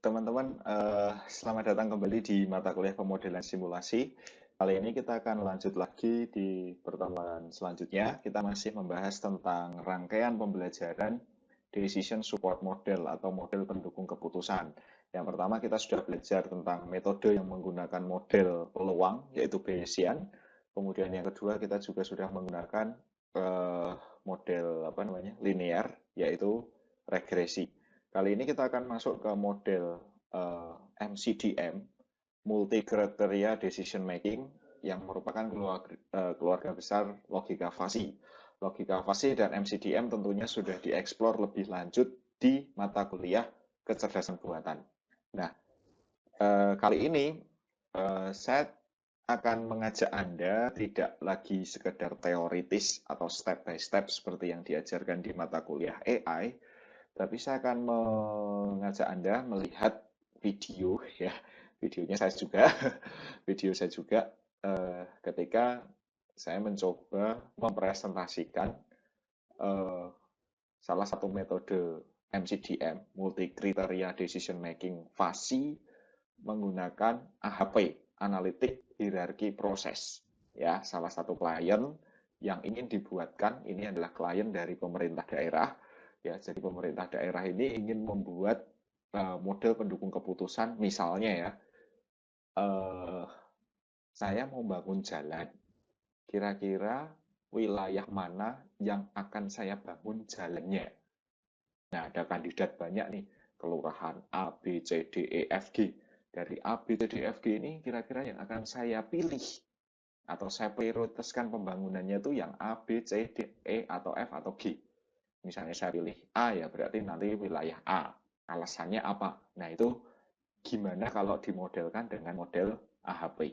Teman-teman, selamat datang kembali di mata kuliah pemodelan simulasi. Kali ini kita akan lanjut lagi di pertemuan selanjutnya. Kita masih membahas tentang rangkaian pembelajaran Decision Support Model atau model pendukung keputusan. Yang pertama kita sudah belajar tentang metode yang menggunakan model peluang, yaitu Bayesian. Kemudian yang kedua kita juga sudah menggunakan model linear, yaitu regresi. Kali ini kita akan masuk ke model MCDM, Multi Criteria Decision Making, yang merupakan keluarga besar logika fasi. Logika fasi dan MCDM tentunya sudah dieksplor lebih lanjut di mata kuliah kecerdasan buatan. Nah, kali ini saya akan mengajak Anda tidak lagi sekedar teoritis atau step by step seperti yang diajarkan di mata kuliah AI, tapi saya akan mengajak Anda melihat video ya, videonya saya juga, video saya juga ketika saya mencoba mempresentasikan salah satu metode MCDM, Multi Criteria Decision Making Fasi, menggunakan AHP, Analytic Hierarchy Process. Ya, salah satu klien yang ingin dibuatkan, ini adalah klien dari pemerintah daerah. Ya, jadi pemerintah daerah ini ingin membuat model pendukung keputusan, misalnya ya, saya mau bangun jalan. Kira-kira wilayah mana yang akan saya bangun jalannya? Nah, ada kandidat banyak nih, kelurahan A, B, C, D, E, F, G. Dari A, B, C, D, F, G ini kira-kira yang akan saya pilih atau saya prioritaskan pembangunannya itu yang A, B, C, D, E, atau F, atau G. Misalnya saya pilih A, ya berarti nanti wilayah A. Alasannya apa? Nah, itu gimana kalau dimodelkan dengan model AHP.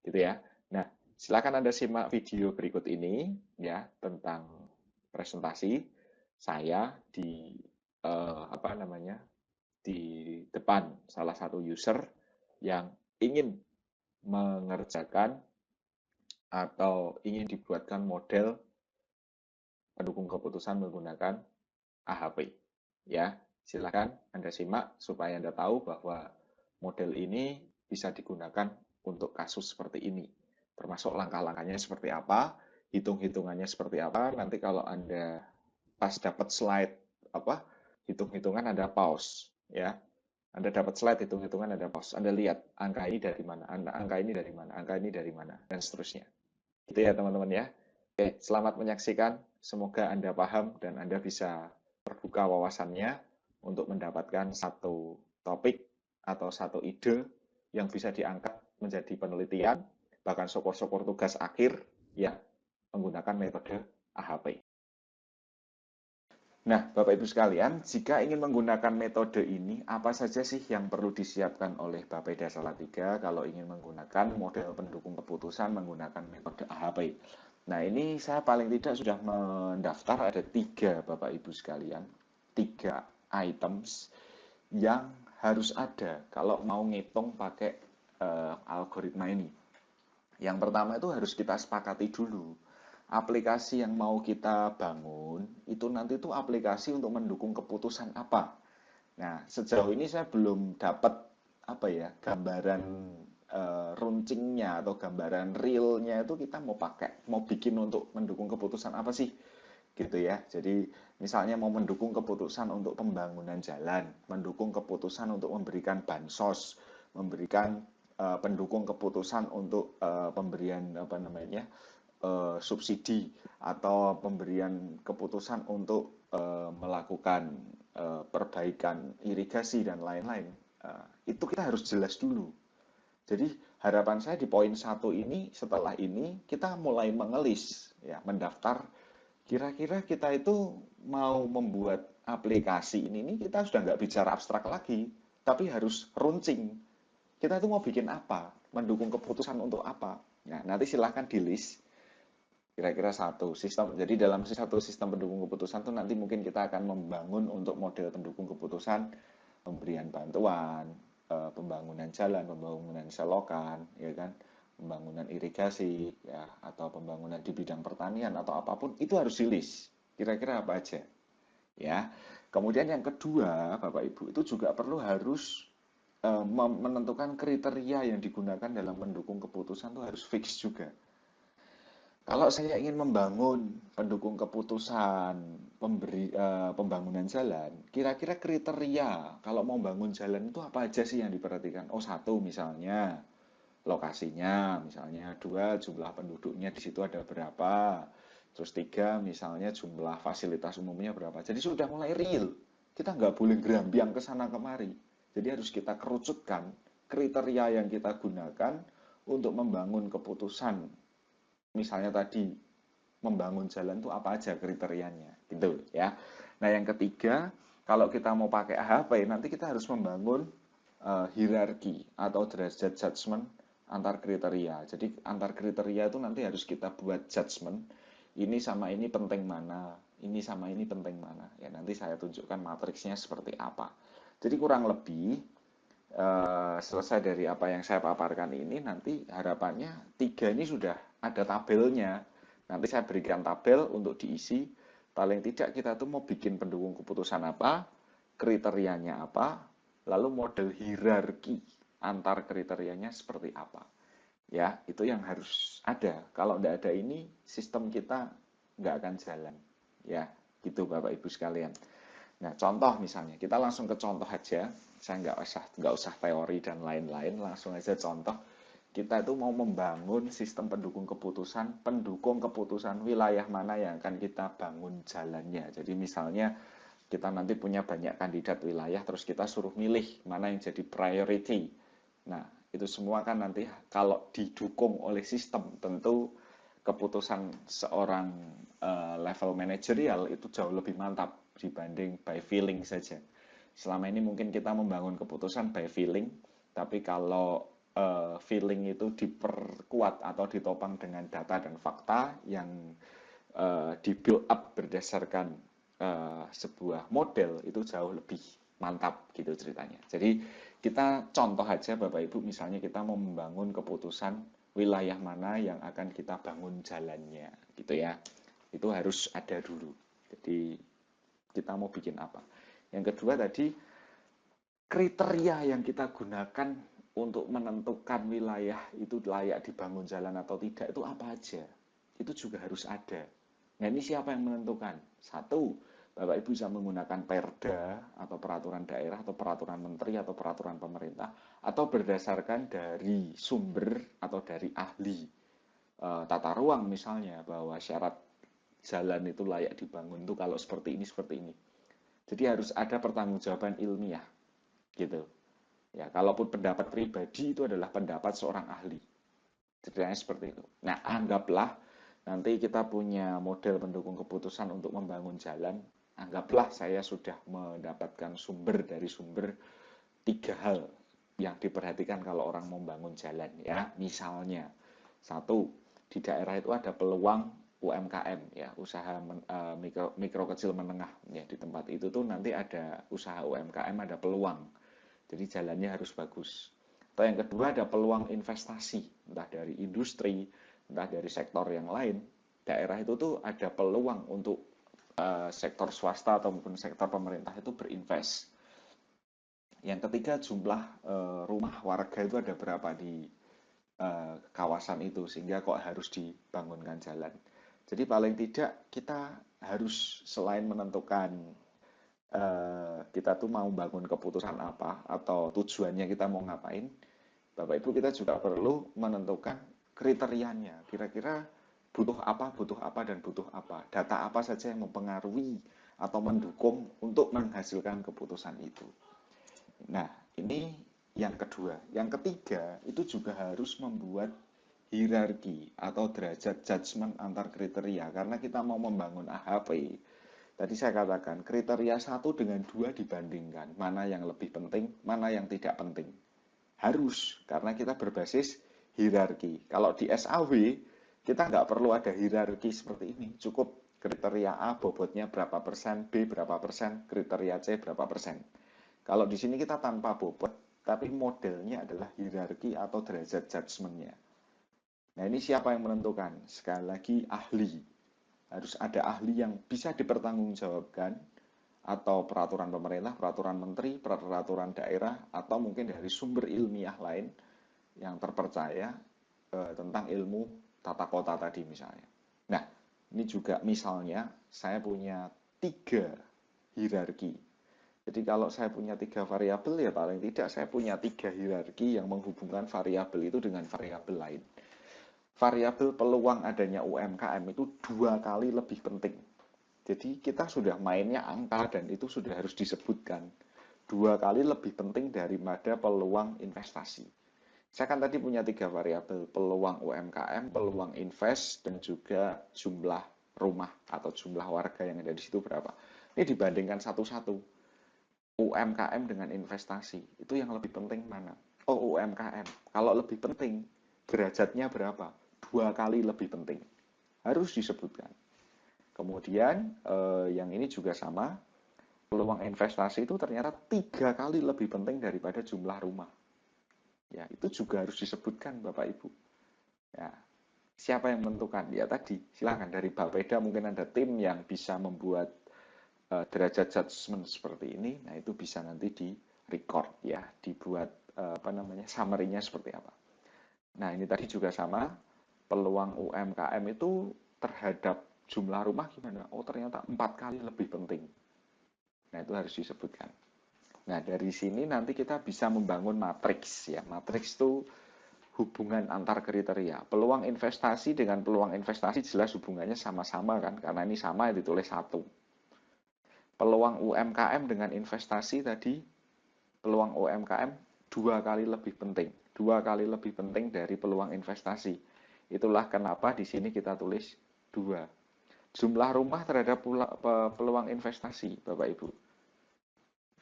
Gitu ya. Nah, silakan Anda simak video berikut ini ya tentang presentasi saya di di depan salah satu user yang ingin mengerjakan atau ingin dibuatkan model pendukung keputusan menggunakan AHP. Ya, silakan Anda simak supaya Anda tahu bahwa model ini bisa digunakan untuk kasus seperti ini. Termasuk langkah-langkahnya seperti apa, hitung-hitungannya seperti apa. Nanti kalau Anda pas dapat slide apa hitung-hitungan Anda pause ya. Anda dapat slide hitung-hitungan Anda pause. Anda lihat angka ini dari mana, angka ini dari mana, angka ini dari mana, dan seterusnya. Itu ya teman-teman ya. Oke, selamat menyaksikan. Semoga Anda paham dan Anda bisa terbuka wawasannya untuk mendapatkan satu topik atau satu ide yang bisa diangkat menjadi penelitian, bahkan syukur-syukur tugas akhir yang menggunakan metode AHP. Nah, Bapak Ibu sekalian, jika ingin menggunakan metode ini, apa saja sih yang perlu disiapkan oleh Bapeda Salatiga kalau ingin menggunakan model pendukung keputusan menggunakan metode AHP? Nah, ini saya paling tidak sudah mendaftar ada 3, Bapak Ibu sekalian. 3 items yang harus ada kalau mau ngitung pakai algoritma ini. Yang pertama itu harus kita sepakati dulu aplikasi yang mau kita bangun itu nanti tuh aplikasi untuk mendukung keputusan apa. Nah, sejauh ini saya belum dapat gambaran runcingnya atau gambaran realnya itu kita mau pakai, mau bikin untuk mendukung keputusan apa sih gitu ya. Jadi misalnya mau mendukung keputusan untuk pembangunan jalan, mendukung keputusan untuk memberikan bansos, memberikan pendukung keputusan untuk pemberian subsidi atau pemberian keputusan untuk melakukan perbaikan irigasi dan lain-lain. Itu kita harus jelas dulu. Jadi harapan saya di poin 1 ini, setelah ini kita mulai mengelis, ya, mendaftar. Kira-kira kita itu mau membuat aplikasi ini kita sudah nggak bicara abstrak lagi, tapi harus runcing. Kita itu mau bikin apa? Mendukung keputusan untuk apa? Nah, nanti silahkan di list kira-kira satu sistem. Jadi dalam satu sistem pendukung keputusan itu nanti mungkin kita akan membangun untuk model pendukung keputusan pemberian bantuan, pembangunan jalan, pembangunan selokan, ya kan, pembangunan irigasi, ya, atau pembangunan di bidang pertanian atau apapun itu harus di list. Kira-kira apa aja, ya. Kemudian yang kedua, Bapak Ibu, itu juga perlu harus menentukan kriteria yang digunakan dalam mendukung keputusan itu harus fix juga. Kalau saya ingin membangun pendukung keputusan pembangunan jalan, kira-kira kriteria kalau mau bangun jalan itu apa aja sih yang diperhatikan? Oh, satu misalnya lokasinya, misalnya dua jumlah penduduknya di situ ada berapa, terus tiga misalnya jumlah fasilitas umumnya berapa. Jadi sudah mulai real. Kita nggak boleh gerambiang ke sana kemari. Jadi harus kita kerucutkan kriteria yang kita gunakan untuk membangun keputusan. Misalnya tadi membangun jalan itu apa aja kriterianya, gitu ya. Nah, yang ketiga, kalau kita mau pakai AHP, nanti kita harus membangun hierarki atau derajat judgement antar kriteria. Jadi antar kriteria itu nanti harus kita buat judgement. Ini sama ini penting mana, ini sama ini penting mana. Ya nanti saya tunjukkan matriksnya seperti apa. Jadi kurang lebih selesai dari apa yang saya paparkan ini, nanti harapannya tiga ini sudah ada tabelnya. Nanti saya berikan tabel untuk diisi. Paling tidak kita tuh mau bikin pendukung keputusan apa, kriterianya apa, lalu model hierarki antar kriterianya seperti apa. Ya, itu yang harus ada. Kalau tidak ada ini, sistem kita nggak akan jalan. Ya, gitu Bapak Ibu sekalian. Nah, contoh misalnya, kita langsung ke contoh aja. Saya nggak usah teori dan lain-lain, langsung aja contoh. Kita itu mau membangun sistem pendukung keputusan wilayah mana yang akan kita bangun jalannya. Jadi misalnya kita nanti punya banyak kandidat wilayah, terus kita suruh milih mana yang jadi priority. Nah, itu semua kan nanti kalau didukung oleh sistem, tentu keputusan seorang level manajerial itu jauh lebih mantap dibanding by feeling saja. Selama ini mungkin kita membangun keputusan by feeling, tapi kalau feeling itu diperkuat atau ditopang dengan data dan fakta yang di build up berdasarkan sebuah model, itu jauh lebih mantap gitu ceritanya. Jadi kita contoh aja Bapak Ibu, misalnya kita mau membangun keputusan wilayah mana yang akan kita bangun jalannya gitu ya. Itu harus ada dulu. Jadi kita mau bikin apa. Yang kedua tadi, kriteria yang kita gunakan untuk menentukan wilayah itu layak dibangun jalan atau tidak itu apa aja. Itu juga harus ada. Nah, ini siapa yang menentukan? Satu, Bapak Ibu bisa menggunakan perda atau peraturan daerah atau peraturan menteri atau peraturan pemerintah, atau berdasarkan dari sumber atau dari ahli tata ruang misalnya, bahwa syarat jalan itu layak dibangun itu kalau seperti ini. Jadi harus ada pertanggungjawaban ilmiah gitu. Ya, kalaupun pendapat pribadi itu adalah pendapat seorang ahli. Ceritanya seperti itu. Nah, anggaplah nanti kita punya model pendukung keputusan untuk membangun jalan. Anggaplah saya sudah mendapatkan sumber dari sumber tiga hal yang diperhatikan kalau orang membangun jalan ya. Misalnya, satu, di daerah itu ada peluang UMKM ya, usaha mikro kecil menengah ya. Di tempat itu tuh nanti ada usaha UMKM, ada peluang. Jadi jalannya harus bagus. Atau yang kedua ada peluang investasi, entah dari industri, entah dari sektor yang lain. Daerah itu tuh ada peluang untuk sektor swasta ataupun sektor pemerintah itu berinvest. Yang ketiga jumlah rumah warga itu ada berapa di kawasan itu sehingga kok harus dibangunkan jalan. Jadi paling tidak kita harus selain menentukan kita tuh mau bangun keputusan apa atau tujuannya kita mau ngapain, Bapak Ibu kita juga perlu menentukan kriterianya. Kira-kira butuh apa dan butuh apa. Data apa saja yang mempengaruhi atau mendukung untuk menghasilkan keputusan itu. Nah, ini yang kedua. Yang ketiga, itu juga harus membuat hierarki atau derajat judgement antar kriteria. Karena kita mau membangun AHP, tadi saya katakan kriteria satu dengan dua dibandingkan. Mana yang lebih penting, mana yang tidak penting. Harus, karena kita berbasis hierarki. Kalau di SAW, kita nggak perlu ada hierarki seperti ini. Cukup kriteria A bobotnya berapa persen, B berapa persen, kriteria C berapa persen. Kalau di sini kita tanpa bobot, tapi modelnya adalah hierarki atau derajat judgementnya. Nah, ini siapa yang menentukan? Sekali lagi ahli. Harus ada ahli yang bisa dipertanggungjawabkan atau peraturan pemerintah, peraturan menteri, peraturan daerah, atau mungkin dari sumber ilmiah lain yang terpercaya tentang ilmu tata kota tadi misalnya. Nah, ini juga misalnya saya punya 3 hierarki. Jadi kalau saya punya 3 variabel, ya paling tidak saya punya 3 hierarki yang menghubungkan variabel itu dengan variabel lain. Variabel peluang adanya UMKM itu 2 kali lebih penting. Jadi kita sudah mainnya angka dan itu sudah harus disebutkan. 2 kali lebih penting daripada peluang investasi. Saya kan tadi punya 3 variabel, peluang UMKM, peluang invest, dan juga jumlah rumah atau jumlah warga yang ada di situ berapa. Ini dibandingkan satu-satu. UMKM dengan investasi, itu yang lebih penting mana? Oh, UMKM. Kalau lebih penting, derajatnya berapa? 2 kali lebih penting. Harus disebutkan. Kemudian, yang ini juga sama, peluang investasi itu ternyata 3 kali lebih penting daripada jumlah rumah. Ya, itu juga harus disebutkan, Bapak Ibu. Ya, siapa yang menentukan? Ya tadi, silakan dari Bapeda mungkin ada tim yang bisa membuat derajat judgment seperti ini. Nah, itu bisa nanti di record ya, dibuat summary-nya seperti apa. Nah, ini tadi juga sama, peluang UMKM itu terhadap jumlah rumah gimana? Oh, ternyata 4 kali lebih penting. Nah, itu harus disebutkan. Nah, dari sini nanti kita bisa membangun matriks ya. Matriks itu hubungan antar kriteria. Peluang investasi dengan peluang investasi jelas hubungannya sama-sama kan, karena ini sama ditulis 1. Peluang UMKM dengan investasi tadi, peluang UMKM 2 kali lebih penting. 2 kali lebih penting dari peluang investasi. Itulah kenapa di sini kita tulis 2. Jumlah rumah terhadap peluang investasi, Bapak Ibu.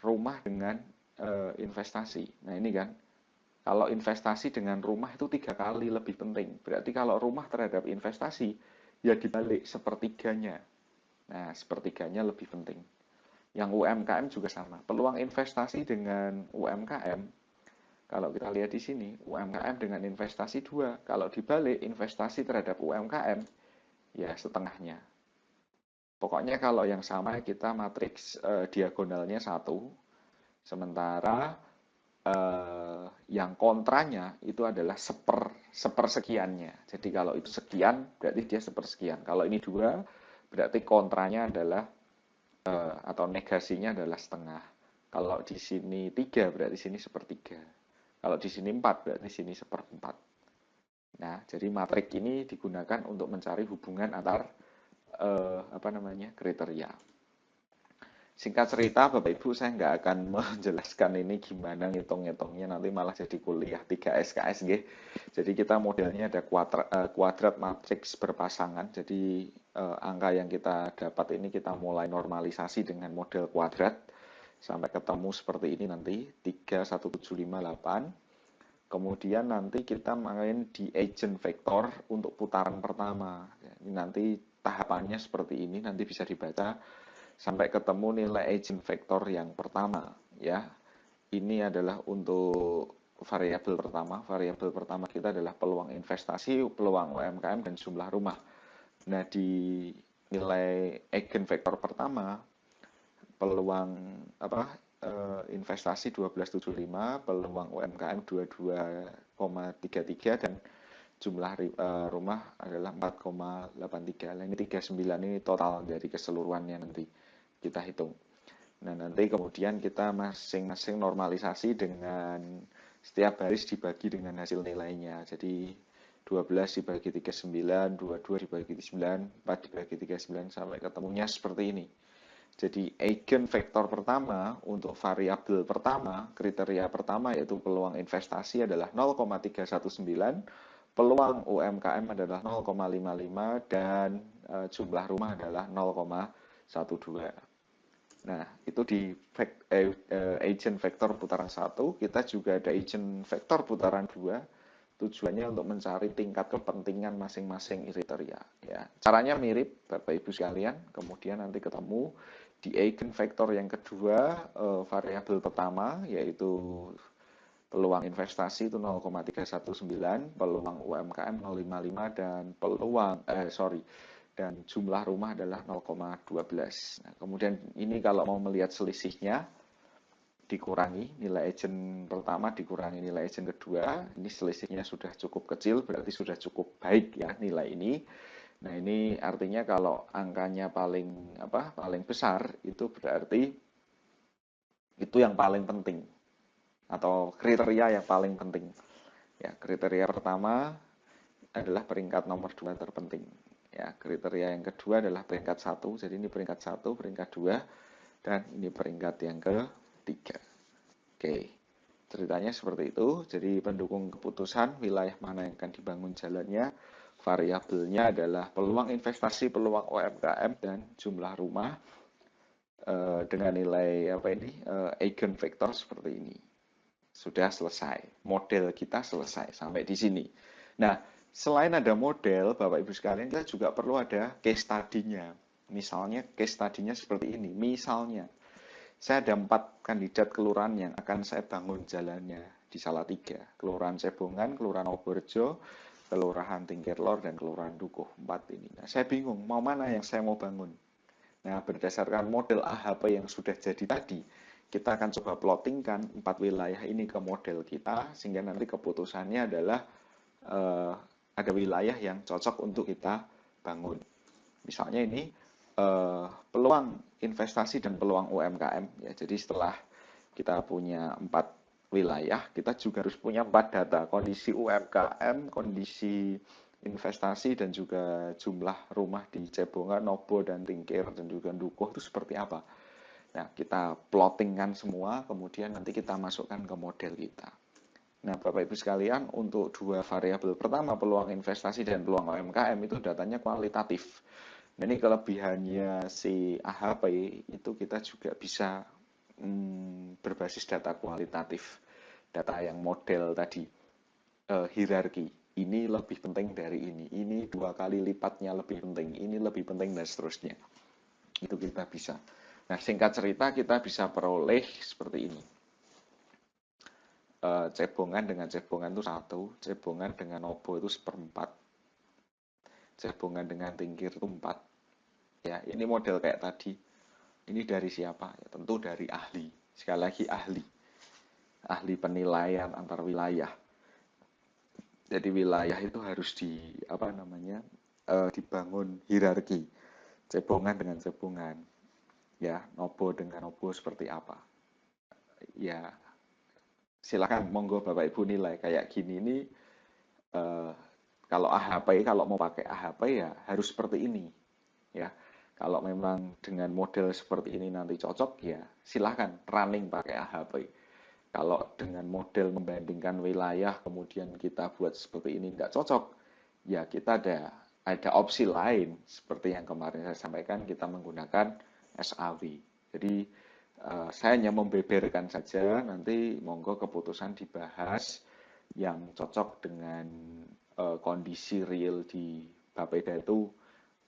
Rumah dengan investasi. Nah, ini kan, kalau investasi dengan rumah itu 3 kali lebih penting. Berarti kalau rumah terhadap investasi, ya dibalik sepertiganya. Nah, sepertiganya lebih penting. Yang UMKM juga sama. Peluang investasi dengan UMKM, kalau kita lihat di sini, UMKM dengan investasi 2. Kalau dibalik investasi terhadap UMKM, ya setengahnya. Pokoknya kalau yang sama kita matriks diagonalnya 1, sementara yang kontranya itu adalah sepersekiannya. Jadi kalau itu sekian, berarti dia sepersekian. Kalau ini 2, berarti kontranya adalah atau negasinya adalah setengah. Kalau di sini 3, berarti sini sepertiga. Kalau di sini 4, berarti sini seperempat. Nah, jadi matrik ini digunakan untuk mencari hubungan antar kriteria. Singkat cerita, Bapak Ibu, saya nggak akan menjelaskan ini gimana ngitung-ngitungnya, nanti malah jadi kuliah 3 SKSG. Jadi kita modelnya ada kuadrat matriks berpasangan. Jadi angka yang kita dapat ini kita mulai normalisasi dengan model kuadrat sampai ketemu seperti ini nanti 3, 1, 7, 5, 8. Kemudian nanti kita main di agent vector untuk putaran pertama. Ini nanti tahapannya seperti ini, nanti bisa dibaca sampai ketemu nilai agent vector yang pertama ya. Ini adalah untuk variabel pertama. Variabel pertama kita adalah peluang investasi, peluang UMKM, dan jumlah rumah. Nah, di nilai eigen vektor pertama, peluang investasi 1275, peluang UMKM 22,33, dan jumlah rumah adalah 4,83. Nah, ini 39 ini total dari keseluruhannya nanti kita hitung. Nah, nanti kemudian kita masing-masing normalisasi dengan setiap baris dibagi dengan hasil nilainya. Jadi 12 dibagi 39, 22 dibagi 9, 4 dibagi 39 sampai ketemunya seperti ini. Jadi eigen vektor pertama untuk variabel pertama, kriteria pertama yaitu peluang investasi adalah 0,319, peluang UMKM adalah 0,55, dan jumlah rumah adalah 0,12. Nah, itu di agent vektor putaran 1, kita juga ada agent vektor putaran 2, tujuannya untuk mencari tingkat kepentingan masing-masing kriteria. Ya, caranya mirip, Bapak Ibu sekalian, kemudian nanti ketemu di eigen vektor yang kedua, variabel pertama, yaitu peluang investasi itu 0,319, peluang UMKM 0,55, dan dan jumlah rumah adalah 0,12. Nah, kemudian ini kalau mau melihat selisihnya, dikurangi nilai agent pertama dikurangi nilai agent kedua, ini selisihnya sudah cukup kecil, berarti sudah cukup baik ya nilai ini. Nah, ini artinya kalau angkanya paling besar itu berarti itu yang paling penting atau kriteria yang paling penting. Ya, kriteria pertama adalah peringkat nomor 2 terpenting. Ya, kriteria yang kedua adalah peringkat 1. Jadi ini peringkat 1, peringkat 2, dan ini peringkat yang ketiga. Oke, ceritanya seperti itu. Jadi pendukung keputusan wilayah mana yang akan dibangun jalannya, variabelnya adalah peluang investasi, peluang UMKM, dan jumlah rumah dengan nilai eigenvector seperti ini. Sudah selesai. Model kita selesai sampai di sini. Nah, selain ada model, Bapak Ibu sekalian, kita juga perlu ada case study-nya. Misalnya case study-nya seperti ini. Misalnya, saya ada 4 kandidat kelurahan yang akan saya bangun jalannya di Salatiga. Kelurahan Cebongan, Kelurahan Oborjo, Kelurahan Tingkirlor, dan Kelurahan Dukuh. 4 ini. Nah, saya bingung, mau mana yang saya mau bangun. Nah, berdasarkan model AHP yang sudah jadi tadi, kita akan coba plottingkan 4 wilayah ini ke model kita, sehingga nanti keputusannya adalah ada wilayah yang cocok untuk kita bangun. Misalnya ini peluang investasi dan peluang UMKM. Ya, jadi setelah kita punya 4 wilayah, kita juga harus punya 4 data, kondisi UMKM, kondisi investasi, dan juga jumlah rumah di Cebongan, Nobo, dan Tingkir, dan juga Dukuh itu seperti apa. Nah, kita plottingkan semua, kemudian nanti kita masukkan ke model kita. Nah, Bapak Ibu sekalian, untuk 2 variabel pertama, peluang investasi dan peluang UMKM, itu datanya kualitatif. Nah, ini kelebihannya si AHP, itu kita juga bisa berbasis data kualitatif. Data yang model tadi, hierarki. Ini lebih penting dari ini 2 kali lipatnya lebih penting, ini lebih penting, dan seterusnya. Itu kita bisa. Nah, singkat cerita kita bisa peroleh seperti ini. Cebongan dengan Cebongan itu 1, Cebongan dengan Nobo itu 1/4, Cebongan dengan Tingkir itu 4. Ya, ini model kayak tadi. Ini dari siapa? Ya, tentu dari ahli. Sekali lagi ahli penilaian antar wilayah. Jadi wilayah itu harus dibangun hierarki. Cebongan dengan Cebongan, ya, Nobo dengan Nobo seperti apa? Ya, silakan monggo Bapak Ibu nilai kayak gini ini. eh, Kalau AHP, kalau mau pakai AHP ya harus seperti ini, ya. Kalau memang dengan model seperti ini nanti cocok, ya silakan running pakai AHP. Kalau dengan model membandingkan wilayah kemudian kita buat seperti ini nggak cocok, ya kita ada opsi lain seperti yang kemarin saya sampaikan, kita menggunakan SAW. Jadi saya hanya membeberkan saja, nanti monggo keputusan dibahas yang cocok dengan kondisi real di Bapeda itu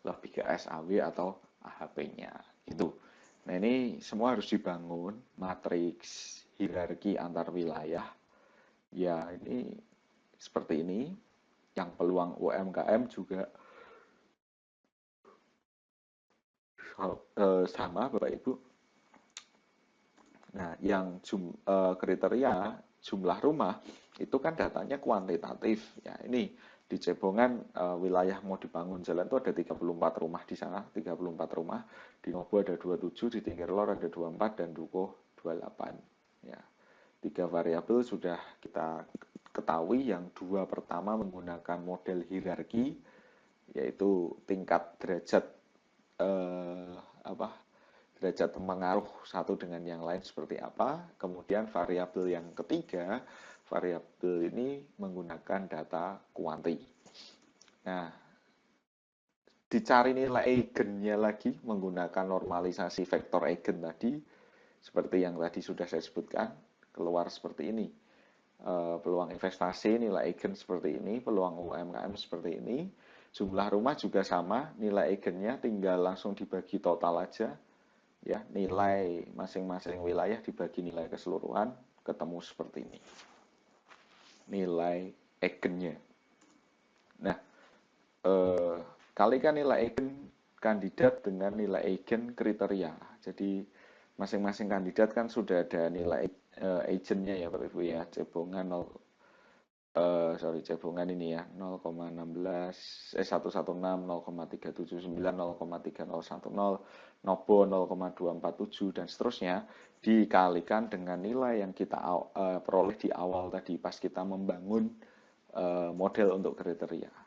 lebih ke SAW atau AHP-nya gitu. Nah, ini semua harus dibangun matriks hierarki antar wilayah. Ya, ini seperti ini. Yang peluang UMKM juga sama Bapak Ibu. Nah, yang kriteria jumlah rumah itu kan datanya kuantitatif. Ya, ini di Cebongan wilayah mau dibangun jalan itu ada 34 rumah di sana, 34 rumah. Di Nobo ada 27, di Tingkirlor ada 24, dan Dukuh 28. Ya, 3 variabel sudah kita ketahui. Yang 2 pertama menggunakan model hierarki, yaitu tingkat derajat eh, apa derajat pengaruh satu dengan yang lain seperti apa. Kemudian variabel yang ketiga, variabel ini menggunakan data kuanti. Nah, dicari nilai eigennya lagi menggunakan normalisasi vektor eigen tadi, seperti yang tadi sudah saya sebutkan, keluar seperti ini. Peluang investasi nilai eigen seperti ini, peluang UMKM seperti ini, jumlah rumah juga sama, nilai eigennya tinggal langsung dibagi total aja, ya, nilai masing-masing wilayah dibagi nilai keseluruhan, ketemu seperti ini nilai eigennya. Nah, kalikan nilai eigen kandidat dengan nilai eigen kriteria. Jadi masing-masing kandidat kan sudah ada nilai eigennya ya Bapak Ibu ya, cebongan cebongan ini ya 0,16 116 0,379 0,3010 Nobo 0,247 dan seterusnya dikalikan dengan nilai yang kita peroleh di awal tadi pas kita membangun model untuk kriteria.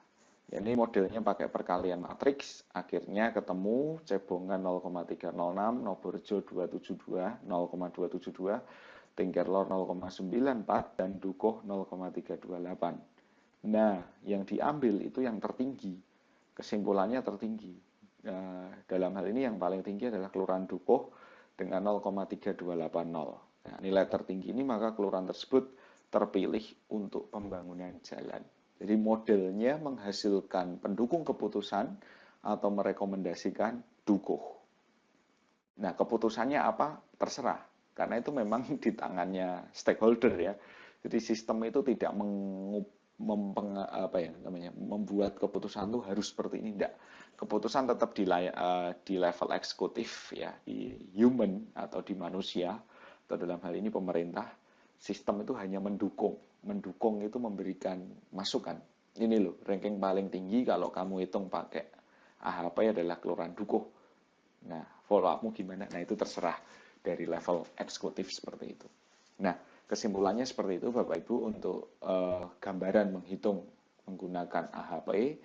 Ini modelnya pakai perkalian matriks, akhirnya ketemu cebongan 0,306, Noborjo 272, 0,272, Tingkerlor 0,94, dan Dukuh 0,328. Nah, yang diambil itu yang tertinggi, kesimpulannya tertinggi. Dalam hal ini yang paling tinggi adalah Kelurahan Dukuh dengan 0,3280. Nah, nilai tertinggi ini maka kelurahan tersebut terpilih untuk pembangunan jalan. Jadi modelnya menghasilkan pendukung keputusan atau merekomendasikan Dukuh. Nah, keputusannya apa? Terserah. Karena itu memang di tangannya stakeholder ya. Jadi sistem itu tidak membuat keputusan itu harus seperti ini. Tidak. Keputusan tetap di level eksekutif ya, di human atau di manusia atau dalam hal ini pemerintah. Sistem itu hanya mendukung. Mendukung itu memberikan masukan. Ini loh, ranking paling tinggi kalau kamu hitung pakai AHP adalah Kelurahan Dukuh. Nah, follow up-mu gimana? Nah, itu terserah dari level eksekutif seperti itu. Nah, kesimpulannya seperti itu Bapak Ibu untuk gambaran menghitung menggunakan AHP.